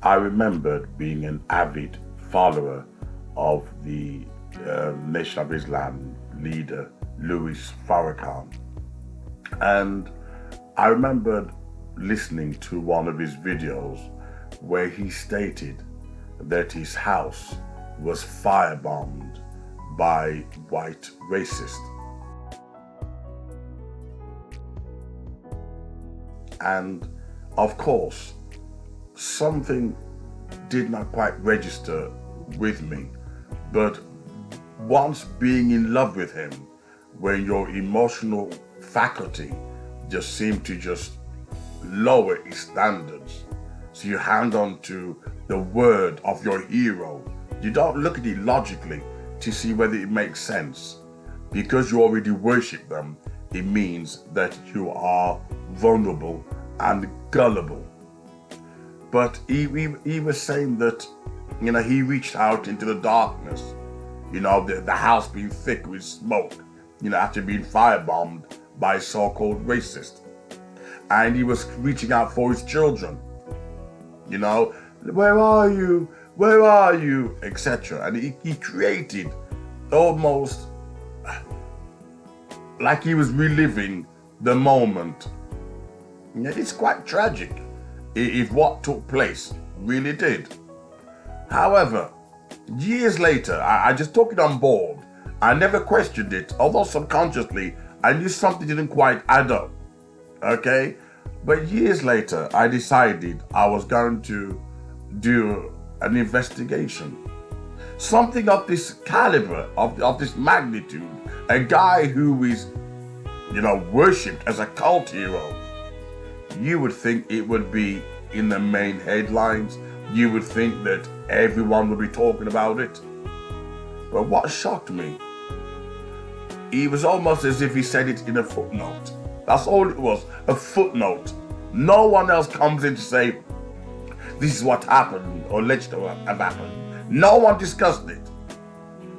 I remembered being an avid follower of the Nation of Islam leader, Louis Farrakhan. And I remembered listening to one of his videos where he stated that his house was firebombed by white racists. And of course, something did not quite register with me, but once being in love with him, when your emotional faculty just seemed to just lower its standards, so you hang on to the word of your hero. You don't look at it logically to see whether it makes sense. Because you already worship them, it means that you are vulnerable and gullible. But he was saying that, he reached out into the darkness, the house being thick with smoke, after being firebombed by so-called racists. And he was reaching out for his children, where are you? Where are you? Etc. And he created almost like he was reliving the moment. It's quite tragic if what took place really did. However, years later, I just took it on board. I never questioned it, although subconsciously I knew something didn't quite add up. Okay? But years later, I decided I was going to do an investigation. Something of this caliber, of this magnitude, a guy who is, worshipped as a cult hero. You would think it would be in the main headlines. You would think that everyone would be talking about it. But what shocked me, it was almost as if he said it in a footnote. That's all it was, a footnote. No one else comes in to say, this is what happened or alleged to have happened. No one discussed it.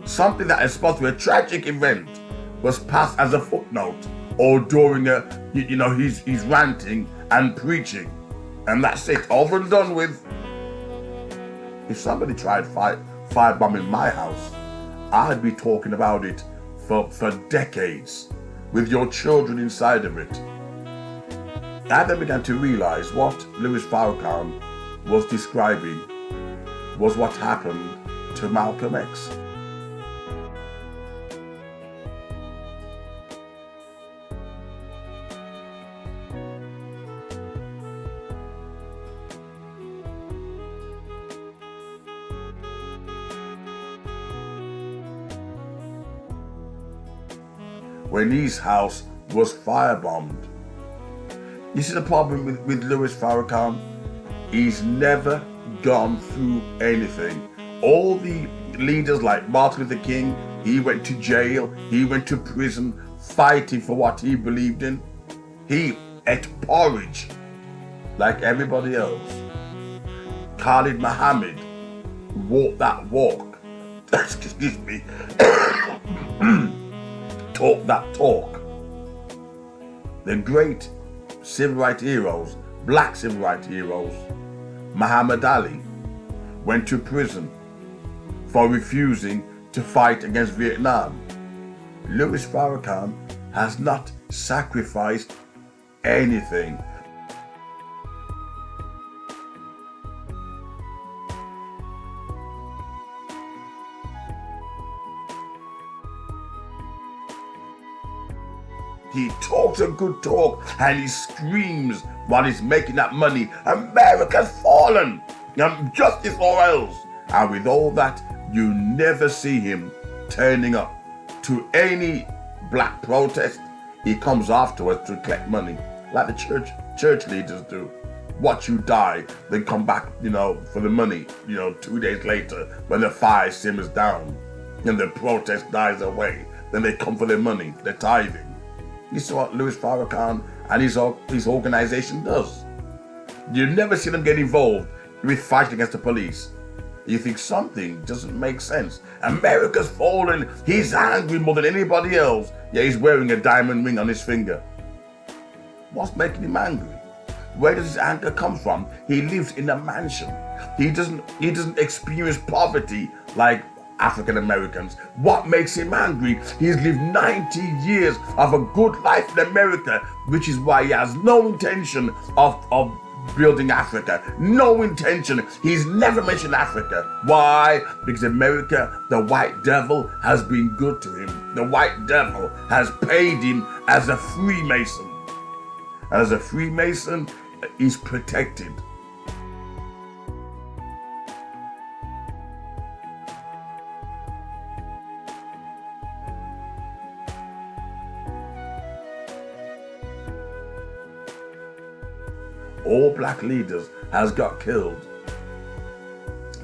Something that is supposed to be a tragic event was passed as a footnote or during he's ranting and preaching. And that's it, over and done with. If somebody tried firebombing my house, I'd be talking about it for decades with your children inside of it. I then began to realize what Louis Farrakhan was describing was what happened to Malcolm X. When his house was firebombed. You see the problem with Louis Farrakhan? He's never gone through anything. All the leaders like Martin Luther King, he went to jail, he went to prison, fighting for what he believed in. He ate porridge like everybody else. Khalid Muhammad walked that walk. Excuse me. Talk that talk. The great civil rights heroes, black civil rights heroes, Muhammad Ali went to prison for refusing to fight against Vietnam. Louis Farrakhan has not sacrificed anything. He talks a good talk and he screams while he's making that money. America's fallen, justice or else. And with all that, you never see him turning up to any black protest. He comes afterwards to collect money, like the church leaders do. Watch you die, then come back, for the money, 2 days later when the fire simmers down and the protest dies away. Then they come for their money, their tithing. This is what Louis Farrakhan and his organization does. You never see them get involved with fighting against the police. You think something doesn't make sense. America's fallen. He's angry more than anybody else. Yeah, he's wearing a diamond ring on his finger. What's making him angry? Where does his anger come from? He lives in a mansion. He doesn't experience poverty like African Americans. What makes him angry? He's lived 90 years of a good life in America, which is why he has no intention of building Africa. No intention. He's never mentioned Africa. Why? Because America, the white devil, has been good to him. The white devil has paid him as a Freemason. As a Freemason, he's protected. All black leaders has got killed.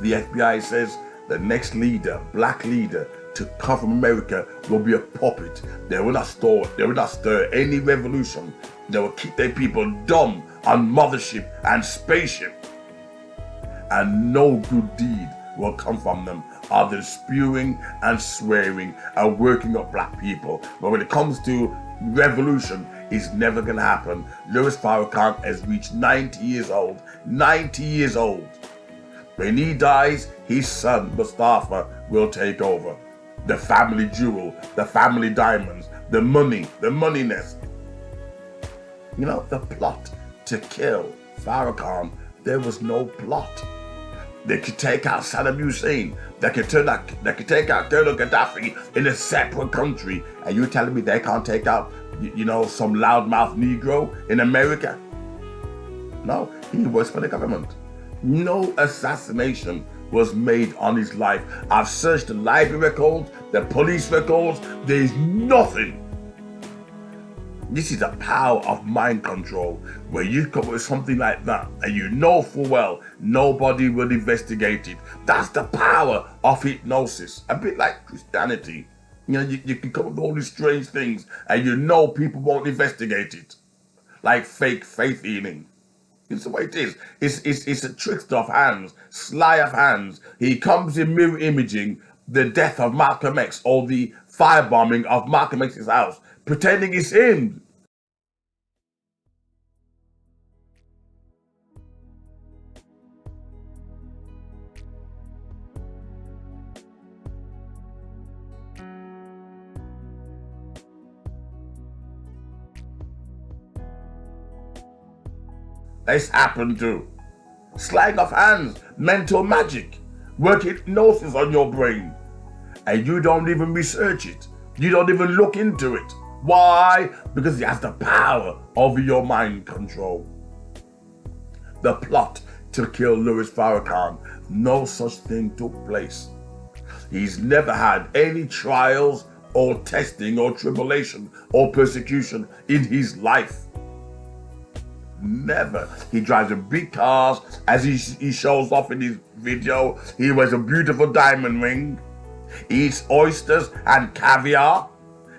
The FBI says the next leader, black leader, to come from America will be a puppet. They will not stir any revolution. They will keep their people dumb on mothership and spaceship. And no good deed will come from them other than spewing and swearing and working up black people. But when it comes to revolution, it's never going to happen. Louis Farrakhan has reached 90 years old. 90 years old. When he dies, his son, Mustafa, will take over. The family jewel, the family diamonds, the money nest. You know, the plot to kill Farrakhan, there was no plot. They could take out Saddam Hussein. They could take out Colonel Gaddafi in a separate country. And you're telling me they can't take out, some loudmouth Negro in America? No, he works for the government. No assassination was made on his life. I've searched the library records, the police records. There's nothing. This is the power of mind control, where you come up with something like that and you know full well nobody will investigate it. That's the power of hypnosis. A bit like Christianity. You can come up with all these strange things and you know people won't investigate it. Like fake faith healing. It's the way it is. It's a trickster of hands, sleight of hands. He comes in mirror imaging the death of Malcolm X or the firebombing of Malcolm X's house, pretending it's him. This happened too. Sleight of hands, mental magic, work hypnosis on your brain. And you don't even research it. You don't even look into it. Why? Because it has the power over your mind control. The plot to kill Louis Farrakhan, no such thing took place. He's never had any trials or testing or tribulation or persecution in his life. Never. He drives a big cars, as he shows off in his video. He wears a beautiful diamond ring. He eats oysters and caviar.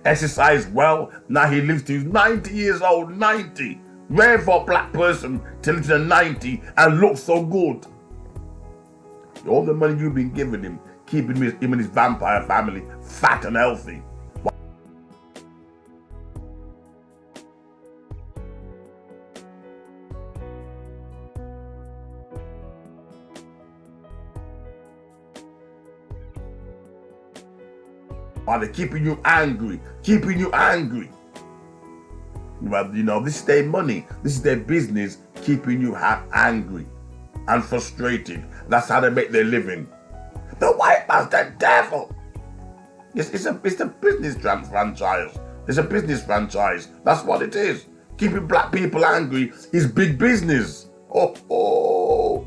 Exercise well. Now he lives to 90 years old. 90. Rare for a black person to live to 90 and look so good. All the money you've been giving him, keeping him and his vampire family fat and healthy. While they're keeping you angry. Well, this is their money. This is their business, keeping you angry and frustrated. That's how they make their living. The white man's the devil. It's a business franchise. It's a business franchise. That's what it is. Keeping black people angry is big business. Oh.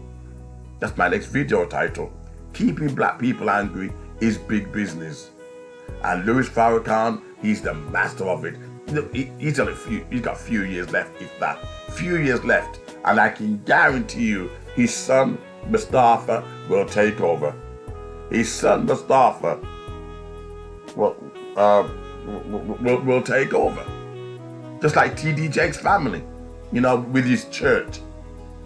That's my next video title. Keeping black people angry is big business. And Louis Farrakhan, he's the master of it. He's got a few years left, if that. Few years left. And I can guarantee you, his son, Mustafa, will take over. His son, Mustafa, will take over. Just like T.D. Jakes' family, with his church.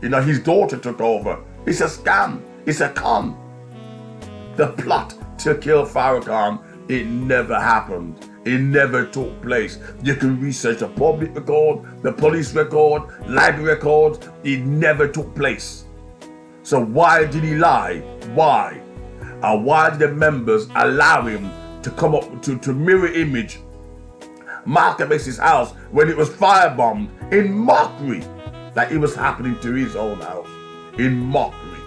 His daughter took over. It's a scam. It's a con. The plot to kill Farrakhan, it never happened. It never took place. You can research the public record, the police record, library records. It never took place. So why did he lie? Why? And why did the members allow him to come up to mirror image Malcolm X's house when it was firebombed in mockery? Like it was happening to his own house in mockery.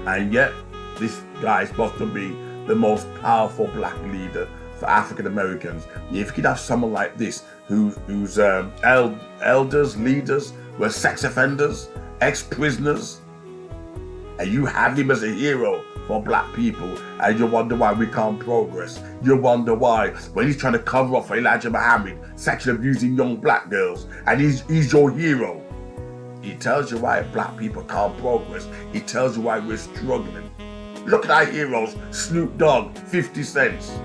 And yet, this guy is supposed to be the most powerful black leader for African Americans. If you could have someone like this whose elders, leaders were sex offenders, ex-prisoners, and you have him as a hero for black people, and you wonder why we can't progress. You wonder why, when he's trying to cover up for Elijah Muhammad sexually abusing young black girls, and he's your hero. He tells you why black people can't progress. He tells you why we're struggling. Look at our heroes, Snoop Dogg, 50 Cent.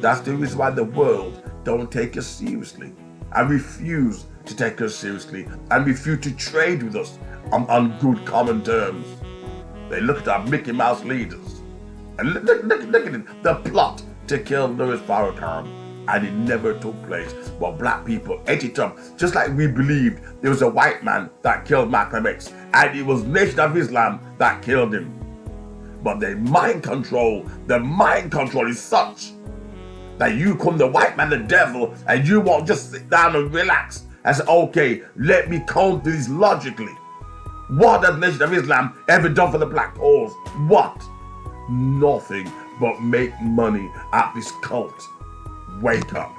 That's the reason why the world don't take us seriously and refuse to take us seriously and refuse to trade with us on good common terms. They look at our Mickey Mouse leaders and look at it, the plot to kill Louis Farrakhan, and it never took place. But black people ate it up, just like we believed there was a white man that killed Malcolm X, and it was Nation of Islam that killed him. But the mind control is such that you call the white man the devil, and you won't just sit down and relax and say, okay, let me counter this logically. What has Nation of Islam ever done for the black cause? What? Nothing but make money at this cult. Wake up.